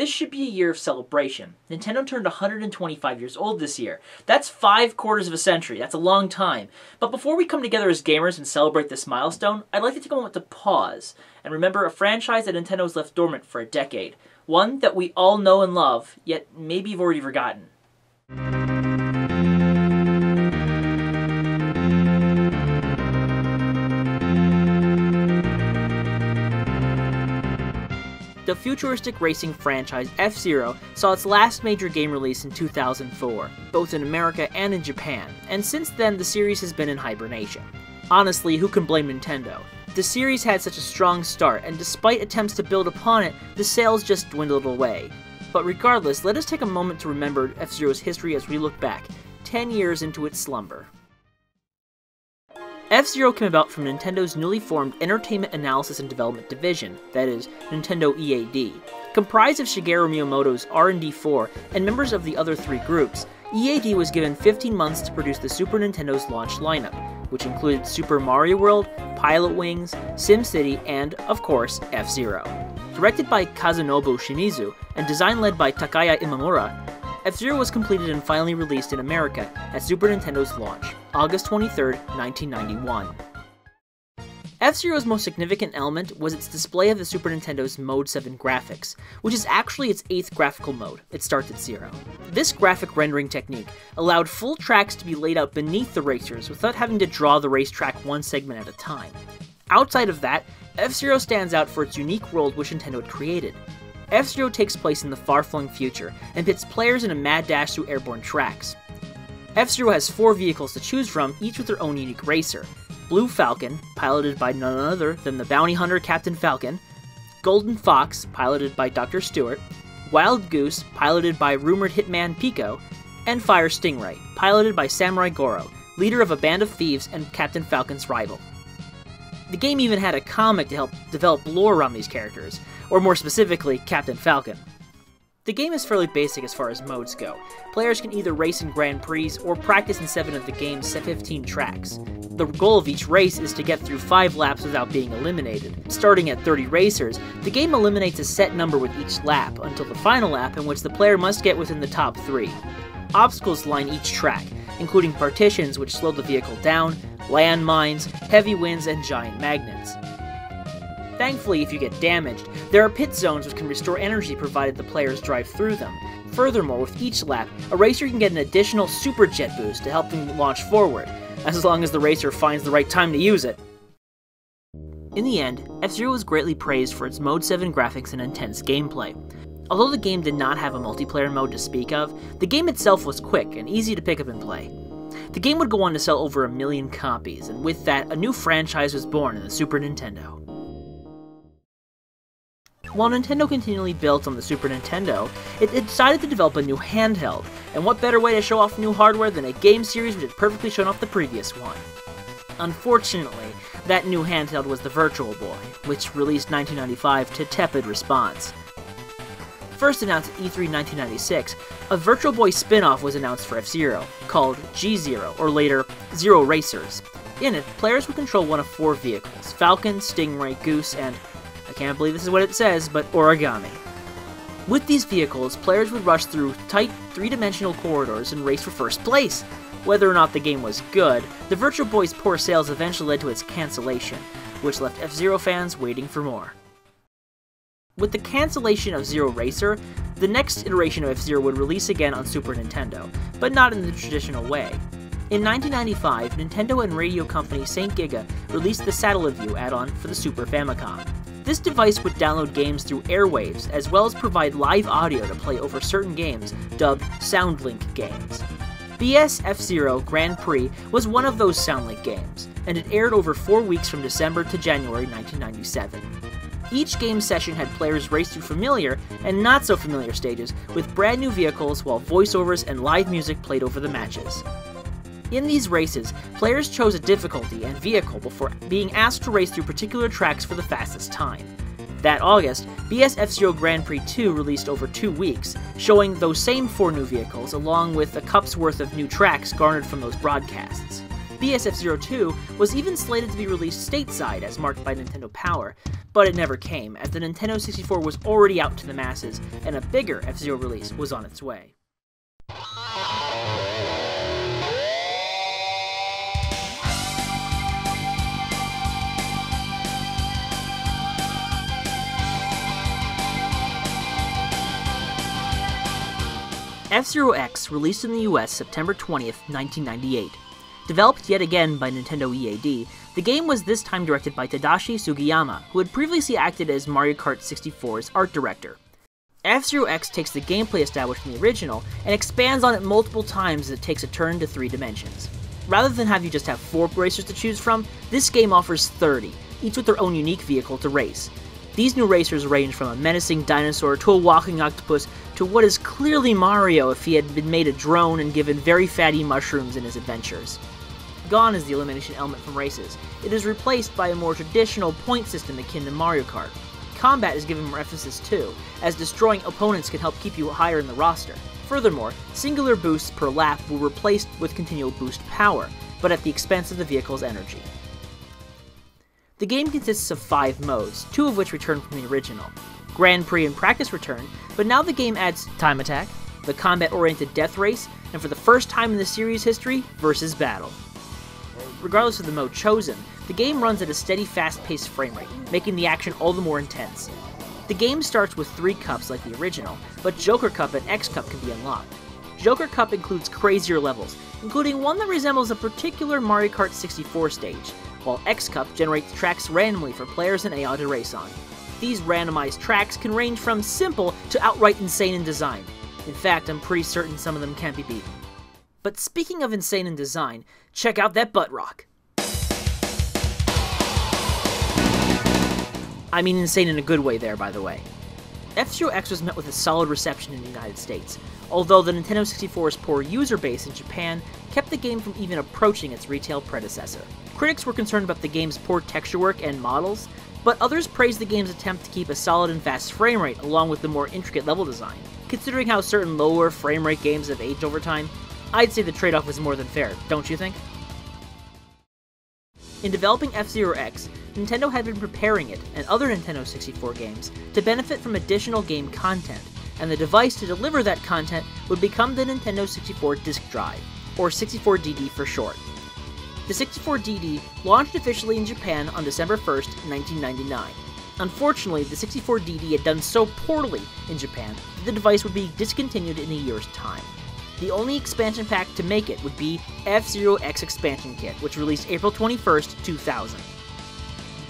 This should be a year of celebration. Nintendo turned 125 years old this year. That's 5/4 of a century. That's a long time. But before we come together as gamers and celebrate this milestone, I'd like to take a moment to pause and remember a franchise that Nintendo's left dormant for a decade. One that we all know and love, yet maybe you've already forgotten. The futuristic racing franchise F-Zero saw its last major game release in 2004, both in America and in Japan, and since then the series has been in hibernation. Honestly, who can blame Nintendo? The series had such a strong start, and despite attempts to build upon it, the sales just dwindled away. But regardless, let us take a moment to remember F-Zero's history as we look back, 10 years into its slumber. F-Zero came about from Nintendo's newly formed Entertainment Analysis and Development Division, that is, Nintendo EAD. Comprised of Shigeru Miyamoto's R&D 4 and members of the other three groups, EAD was given 15 months to produce the Super Nintendo's launch lineup, which included Super Mario World, Pilotwings, SimCity, and, of course, F-Zero. Directed by Kazunoubu Shimizu and design led by Takaya Imamura, F-Zero was completed and finally released in America at Super Nintendo's launch, August 23, 1991. F-Zero's most significant element was its display of the Super Nintendo's Mode 7 graphics, which is actually its 8th graphical mode. It starts at 0. This graphic rendering technique allowed full tracks to be laid out beneath the racers without having to draw the racetrack one segment at a time. Outside of that, F-Zero stands out for its unique world which Nintendo had created. F-Zero takes place in the far-flung future, and pits players in a mad dash through airborne tracks. F-Zero has 4 vehicles to choose from, each with their own unique racer. Blue Falcon, piloted by none other than the bounty hunter Captain Falcon, Golden Fox, piloted by Dr. Stewart, Wild Goose, piloted by rumored hitman Pico, and Fire Stingray, piloted by Samurai Goro, leader of a band of thieves and Captain Falcon's rival. The game even had a comic to help develop lore around these characters, or more specifically, Captain Falcon. The game is fairly basic as far as modes go. Players can either race in Grand Prix or practice in 7 of the game's 15 tracks. The goal of each race is to get through 5 laps without being eliminated. Starting at 30 racers, the game eliminates a set number with each lap, until the final lap in which the player must get within the top 3. Obstacles line each track, including partitions which slow the vehicle down, landmines, heavy winds, and giant magnets. Thankfully, if you get damaged, there are pit zones which can restore energy provided the players drive through them. Furthermore, with each lap, a racer can get an additional super jet boost to help them launch forward, as long as the racer finds the right time to use it. In the end, F-Zero was greatly praised for its Mode 7 graphics and intense gameplay. Although the game did not have a multiplayer mode to speak of, the game itself was quick and easy to pick up and play. The game would go on to sell over 1 million copies, and with that, a new franchise was born in the Super Nintendo. While Nintendo continually built on the Super Nintendo, it decided to develop a new handheld, and what better way to show off new hardware than a game series which had perfectly shown off the previous one. Unfortunately, that new handheld was the Virtual Boy, which released 1995 to tepid response. First announced at E3 1996, a Virtual Boy spin-off was announced for F-Zero, called G-Zero, or later, Zero Racers. In it, players would control one of 4 vehicles, Falcon, Stingray, Goose, and I can't believe this is what it says, but origami. With these vehicles, players would rush through tight, 3-dimensional corridors and race for first place. Whether or not the game was good, the Virtual Boy's poor sales eventually led to its cancellation, which left F-Zero fans waiting for more. With the cancellation of Zero Racer, the next iteration of F-Zero would release again on Super Nintendo, but not in the traditional way. In 1995, Nintendo and radio company St. Giga released the Satellaview add-on for the Super Famicom. This device would download games through airwaves, as well as provide live audio to play over certain games, dubbed SoundLink games. BS F-Zero Grand Prix was one of those SoundLink games, and it aired over 4 weeks from December to January 1997. Each game session had players race through familiar and not so familiar stages with brand new vehicles while voiceovers and live music played over the matches. In these races, players chose a difficulty and vehicle before being asked to race through particular tracks for the fastest time. That August, BS F-Zero Grand Prix 2 released over 2 weeks, showing those same 4 new vehicles along with a cup's worth of new tracks garnered from those broadcasts. BSF-Zero 2 was even slated to be released stateside as marked by Nintendo Power, but it never came, as the Nintendo 64 was already out to the masses, and a bigger F-Zero release was on its way. F-Zero X released in the US September 20th, 1998. Developed yet again by Nintendo EAD, the game was this time directed by Tadashi Sugiyama, who had previously acted as Mario Kart 64's art director. F-Zero X takes the gameplay established in the original and expands on it multiple times as it takes a turn to 3 dimensions. Rather than have you just have 4 racers to choose from, this game offers 30, each with their own unique vehicle to race. These new racers range from a menacing dinosaur to a walking octopus to what is clearly Mario if he had been made a drone and given very fatty mushrooms in his adventures. Gone is the elimination element from races. It is replaced by a more traditional point system akin to Mario Kart. Combat is given more emphasis too, as destroying opponents can help keep you higher in the roster. Furthermore, singular boosts per lap were replaced with continual boost power, but at the expense of the vehicle's energy. The game consists of 5 modes, 2 of which return from the original. Grand Prix and Practice return, but now the game adds Time Attack, the combat-oriented Death Race, and for the first time in the series' history, Versus Battle. Regardless of the mode chosen, the game runs at a steady, fast-paced frame rate, making the action all the more intense. The game starts with 3 cups like the original, but Joker Cup and X Cup can be unlocked. Joker Cup includes crazier levels, including one that resembles a particular Mario Kart 64 stage, while X Cup generates tracks randomly for players in EAD to race on. These randomized tracks can range from simple to outright insane in design. In fact, I'm pretty certain some of them can't be beaten. But speaking of insane in design, check out that butt rock. I mean insane in a good way there, by the way. F-Zero X was met with a solid reception in the United States, although the Nintendo 64's poor user base in Japan kept the game from even approaching its retail predecessor. Critics were concerned about the game's poor texture work and models, but others praised the game's attempt to keep a solid and fast frame rate along with the more intricate level design. Considering how certain lower frame rate games have aged over time, I'd say the trade-off was more than fair, don't you think? In developing F-Zero X, Nintendo had been preparing it, and other Nintendo 64 games, to benefit from additional game content, and the device to deliver that content would become the Nintendo 64 Disk Drive, or 64DD for short. The 64DD launched officially in Japan on December 1st, 1999. Unfortunately, the 64DD had done so poorly in Japan that the device would be discontinued in a year's time. The only expansion pack to make it would be F-Zero X Expansion Kit, which released April 21st, 2000.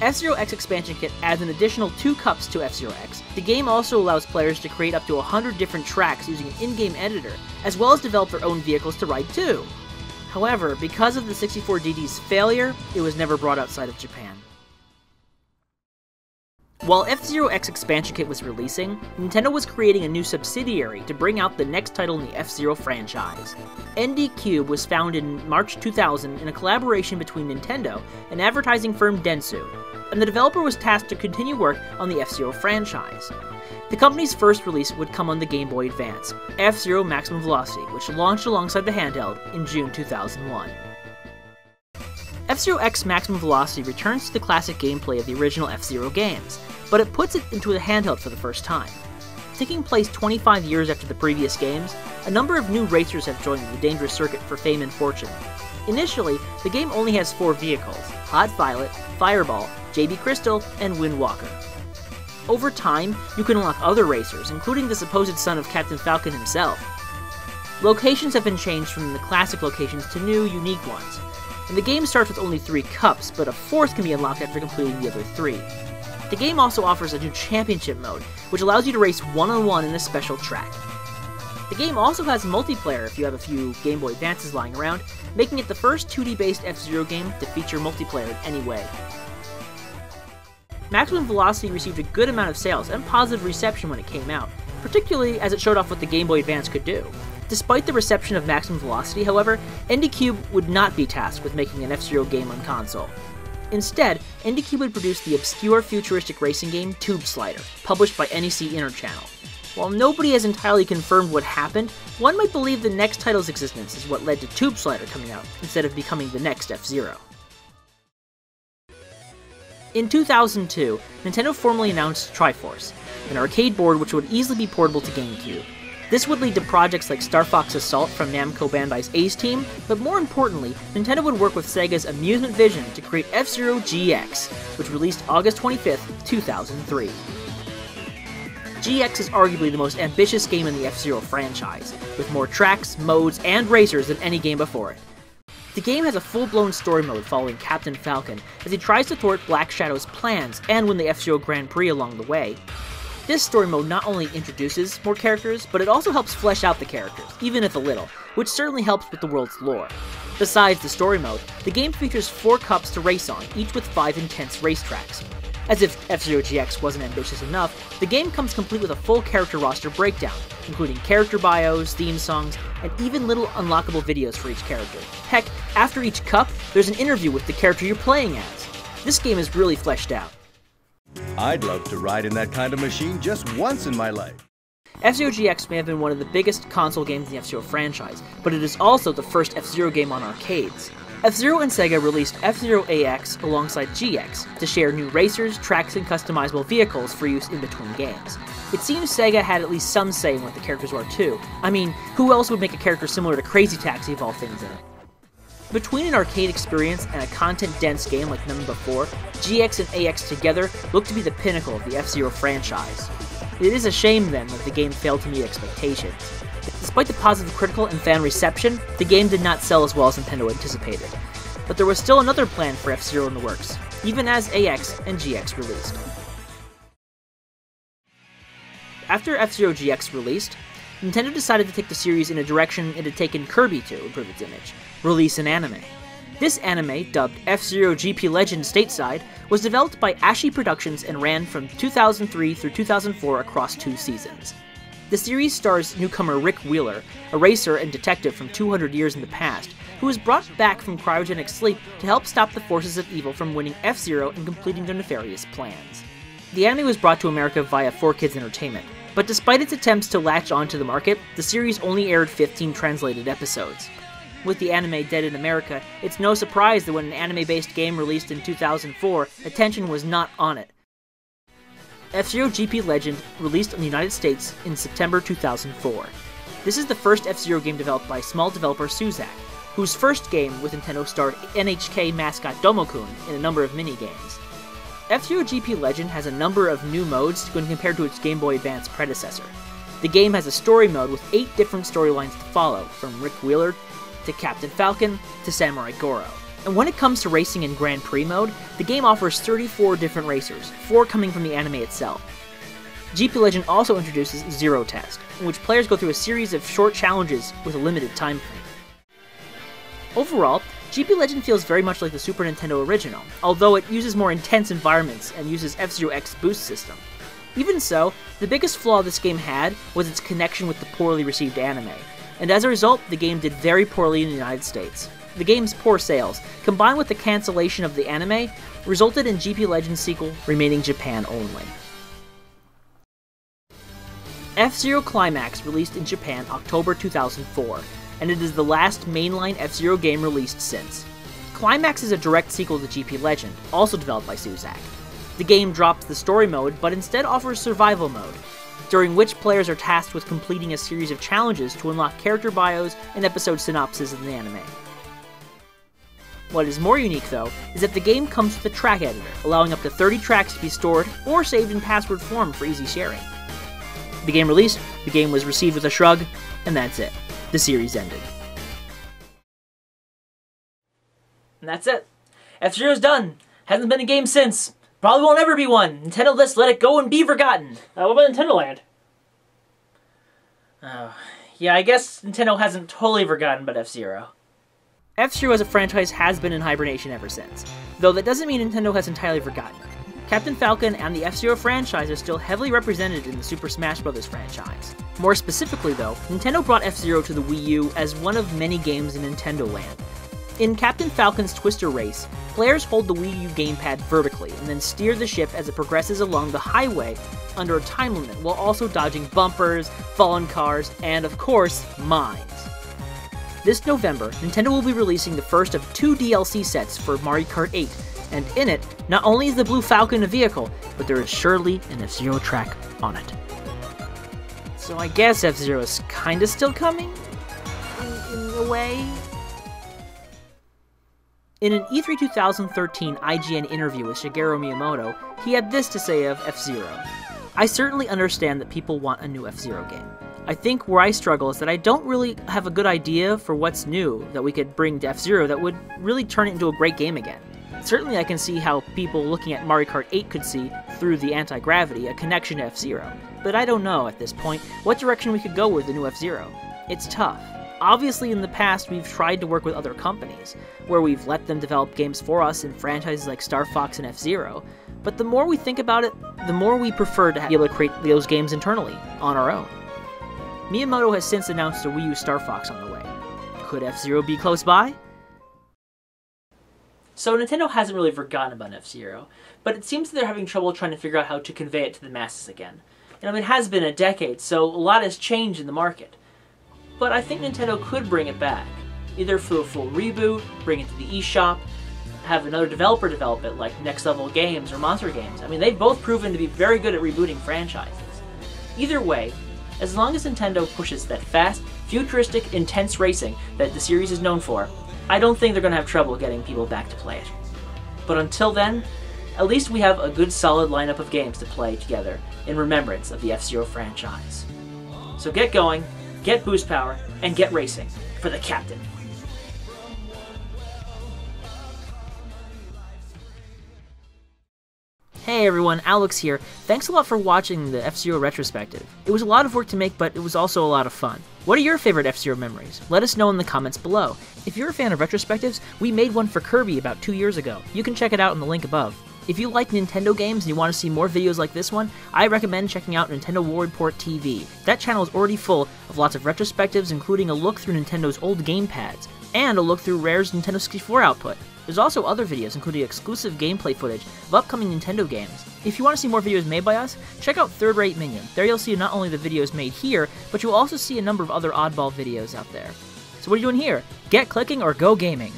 F-Zero X Expansion Kit adds an additional 2 cups to F-Zero X. The game also allows players to create up to 100 different tracks using an in-game editor, as well as develop their own vehicles to ride too. However, because of the 64DD's failure, it was never brought outside of Japan. While F-Zero X Expansion Kit was releasing, Nintendo was creating a new subsidiary to bring out the next title in the F-Zero franchise. ND Cube was founded in March 2000 in a collaboration between Nintendo and advertising firm Dentsu, and the developer was tasked to continue work on the F-Zero franchise. The company's first release would come on the GameBoy Advance, F-Zero Maximum Velocity, which launched alongside the handheld in June 2001. F-Zero X Maximum Velocity returns to the classic gameplay of the original F-Zero games, but it puts it into a handheld for the first time. Taking place 25 years after the previous games, a number of new racers have joined the dangerous circuit for fame and fortune. Initially, the game only has 4 vehicles: Hot Violet, Fireball, JB Crystal, and Wind Walker. Over time, you can unlock other racers, including the supposed son of Captain Falcon himself. Locations have been changed from the classic locations to new, unique ones, and the game starts with only 3 cups, but a 4th can be unlocked after completing the other 3. The game also offers a new championship mode, which allows you to race one-on-one in a special track. The game also has multiplayer if you have a few Game Boy Advances lying around, making it the first 2D-based F-Zero game to feature multiplayer in any way. Maximum Velocity received a good amount of sales and positive reception when it came out, particularly as it showed off what the Game Boy Advance could do. Despite the reception of Maximum Velocity, however, ND Cube would not be tasked with making an F-Zero game on console. Instead, ND Cube would produce the obscure futuristic racing game Tube Slider, published by NEC Interchannel. While nobody has entirely confirmed what happened, one might believe the next title's existence is what led to Tube Slider coming out, instead of becoming the next F-Zero. In 2002, Nintendo formally announced Triforce, an arcade board which would easily be portable to GameCube. This would lead to projects like Star Fox Assault from Namco Bandai's Ace team, but more importantly, Nintendo would work with Sega's Amusement Vision to create F-Zero GX, which released August 25th, 2003. GX is arguably the most ambitious game in the F-Zero franchise, with more tracks, modes, and racers than any game before it. The game has a full-blown story mode following Captain Falcon as he tries to thwart Black Shadow's plans and win the F-Zero Grand Prix along the way. This story mode not only introduces more characters, but it also helps flesh out the characters, even if a little, which certainly helps with the world's lore. Besides the story mode, the game features 4 cups to race on, each with 5 intense racetracks. As if F-Zero GX wasn't ambitious enough, the game comes complete with a full character roster breakdown, including character bios, theme songs, and even little unlockable videos for each character. Heck, after each cup, there's an interview with the character you're playing as. This game is really fleshed out. I'd love to ride in that kind of machine just once in my life. F-Zero GX may have been one of the biggest console games in the F-Zero franchise, but it is also the first F-Zero game on arcades. F-Zero and Sega released F-Zero AX alongside GX to share new racers, tracks, and customizable vehicles for use in between games. It seems Sega had at least some say in what the characters were too. I mean, who else would make a character similar to Crazy Taxi of all things in it? Between an arcade experience and a content-dense game like none before, GX and AX together look to be the pinnacle of the F-Zero franchise. It is a shame, then, that the game failed to meet expectations. Despite the positive critical and fan reception, the game did not sell as well as Nintendo anticipated. But there was still another plan for F-Zero in the works, even as AX and GX released. After F-Zero GX released, Nintendo decided to take the series in a direction it had taken Kirby to improve its image: release an anime. This anime, dubbed F-Zero GP Legend Stateside, was developed by Ashi Productions and ran from 2003 through 2004 across 2 seasons. The series stars newcomer Rick Wheeler, a racer and detective from 200 years in the past, who was brought back from cryogenic sleep to help stop the forces of evil from winning F-Zero and completing their nefarious plans. The anime was brought to America via 4Kids Entertainment, but despite its attempts to latch onto the market, the series only aired 15 translated episodes. With the anime dead in America, it's no surprise that when an anime-based game released in 2004, attention was not on it. F-Zero GP Legend released in the United States in September 2004. This is the first F-Zero game developed by small developer Suzak, whose first game with Nintendo starred NHK mascot Domokun in a number of mini-games. F-Zero GP Legend has a number of new modes when compared to its GameBoy Advance predecessor. The game has a story mode with 8 different storylines to follow, from Rick Wheeler to Captain Falcon to Samurai Goro. And when it comes to racing in Grand Prix mode, the game offers 34 different racers, 4 coming from the anime itself. GP Legend also introduces Zero Test, in which players go through a series of short challenges with a limited time frame. Overall, GP Legend feels very much like the Super Nintendo original, although it uses more intense environments and uses F-Zero X boost system. Even so, the biggest flaw this game had was its connection with the poorly received anime, and as a result, the game did very poorly in the United States. The game's poor sales, combined with the cancellation of the anime, resulted in GP Legend's sequel remaining Japan only. F-Zero Climax released in Japan October 2004, and it is the last mainline F-Zero game released since. Climax is a direct sequel to GP Legend, also developed by Suzak. The game drops the story mode, but instead offers survival mode, during which players are tasked with completing a series of challenges to unlock character bios and episode synopses in the anime. What is more unique, though, is that the game comes with a track editor, allowing up to 30 tracks to be stored or saved in password form for easy sharing. The game released, the game was received with a shrug, and that's it. The series ended. And that's it. F-Zero's done. Hasn't been a game since. Probably won't ever be one. Nintendo, let's let it go and be forgotten. What about Nintendo Land? Oh, yeah, I guess Nintendo hasn't totally forgotten about F-Zero. F-Zero as a franchise has been in hibernation ever since, though that doesn't mean Nintendo has entirely forgotten it. Captain Falcon and the F-Zero franchise are still heavily represented in the Super Smash Bros. Franchise. More specifically though, Nintendo brought F-Zero to the Wii U as one of many games in Nintendo Land. In Captain Falcon's Twister Race, players hold the Wii U gamepad vertically and then steer the ship as it progresses along the highway under a time limit, while also dodging bumpers, fallen cars, and of course, mines. This November, Nintendo will be releasing the first of 2 DLC sets for Mario Kart 8, and in it, not only is the Blue Falcon a vehicle, but there is surely an F-Zero track on it. So I guess F-Zero is kinda still coming? In a way? In an E3 2013 IGN interview with Shigeru Miyamoto, he had this to say of F-Zero. I certainly understand that people want a new F-Zero game. I think where I struggle is that I don't really have a good idea for what's new that we could bring to F-Zero that would really turn it into a great game again. Certainly I can see how people looking at Mario Kart 8 could see, through the anti-gravity, a connection to F-Zero. But I don't know, at this point, what direction we could go with the new F-Zero. It's tough. Obviously, in the past, we've tried to work with other companies, where we've let them develop games for us in franchises like Star Fox and F-Zero, but the more we think about it, the more we prefer to be able to create those games internally, on our own. Miyamoto has since announced a Wii U Star Fox on the way. Could F-Zero be close by? So Nintendo hasn't really forgotten about F-Zero, but it seems that they're having trouble trying to figure out how to convey it to the masses again. And it has been a decade, so a lot has changed in the market. But I think Nintendo could bring it back, either through a full reboot, bring it to the eShop, have another developer develop it like Next Level Games or Monster Games. I mean, they've both proven to be very good at rebooting franchises. Either way, as long as Nintendo pushes that fast, futuristic, intense racing that the series is known for, I don't think they're going to have trouble getting people back to play it. But until then, at least we have a good solid lineup of games to play together in remembrance of the F-Zero franchise. So get going, get boost power, and get racing for the captain. Hey everyone, Alex here. Thanks a lot for watching the F-Zero retrospective. It was a lot of work to make, but it was also a lot of fun. What are your favorite F-Zero memories? Let us know in the comments below. If you're a fan of retrospectives, we made one for Kirby about 2 years ago. You can check it out in the link above. If you like Nintendo games and you want to see more videos like this one, I recommend checking out Nintendo War Report TV. That channel is already full of lots of retrospectives, including a look through Nintendo's old gamepads, and a look through Rare's Nintendo 64 output. There's also other videos, including exclusive gameplay footage of upcoming Nintendo games. If you want to see more videos made by us, check out Third Rate Minion. There you'll see not only the videos made here, but you'll also see a number of other oddball videos out there. So what are you doing here? Get clicking or go gaming!